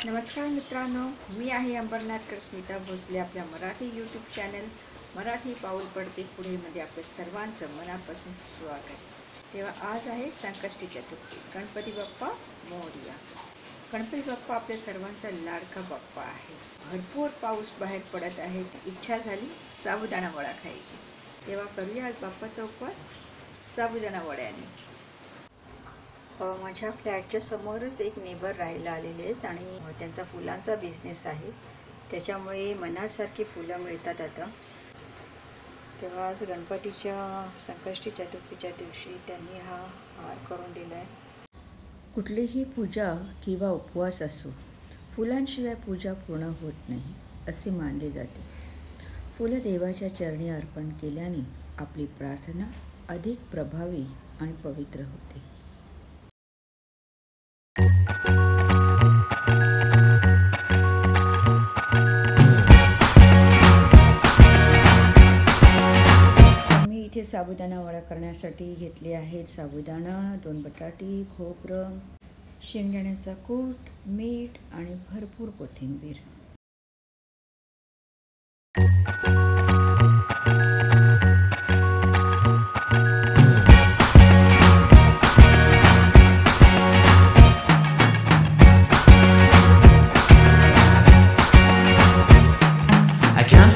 नमस्कार मित्रांनो, मी आहे अंबरनाथकर स्मिता भोसले. आपल्या मराठी यूट्यूब चॅनल मराठी पाऊल पडते पुढेमध्ये आपल्या सर्वांचं मनापासून स्वागत. तेव्हा आज आहे संकष्टी चतुर्थी. गणपती बाप्पा मोरया. गणपती बाप्पा आपल्या सर्वांचा लाडका बाप्पा आहे. भरपूर पाऊस बाहेर पडत आहे. इच्छा झाली साबुदाणा वडा खायची. तेव्हा करूया आज बाप्पाचा उपवास साबुदाणा वड्याने. माझ्या फ्लॅटच्या समोरच एक नेबर राहायला आलेले आहेत आणि त्यांचा फुलांचा बिझनेस आहे. त्याच्यामुळे मनासारखी फुलं मिळतात आता. तेव्हा आज गणपतीच्या संकष्टी चतुर्थीच्या दिवशी त्यांनी हा हार करून दिला आहे. कुठलीही पूजा किंवा उपवास असो, फुलांशिवाय पूजा पूर्ण होत नाही असे मानले जाते. फुलं देवाच्या चरणी अर्पण केल्याने आपली प्रार्थना अधिक प्रभावी आणि पवित्र होते. मी इथे साबुदाणा वडा करण्यासाठी घेतले आहेत साबुदाणा, 2 बटाटे, खोबरं, शेंगदाण्याचा कूट, मीठ आणि भरपूर कोथिंबीर.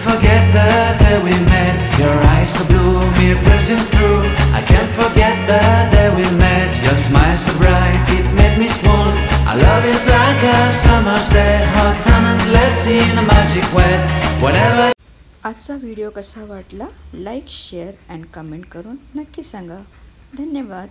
Forget the day we met. Your eyes so blue, me pressing through. I can't forget the day we met. Your smile so bright, it made me swoon. Our love is like a summer's day, hot and endless in a magic way. Whatever. आजचा video कसा वाटला like, share and comment करून नक्की सांगा. धन्यवाद.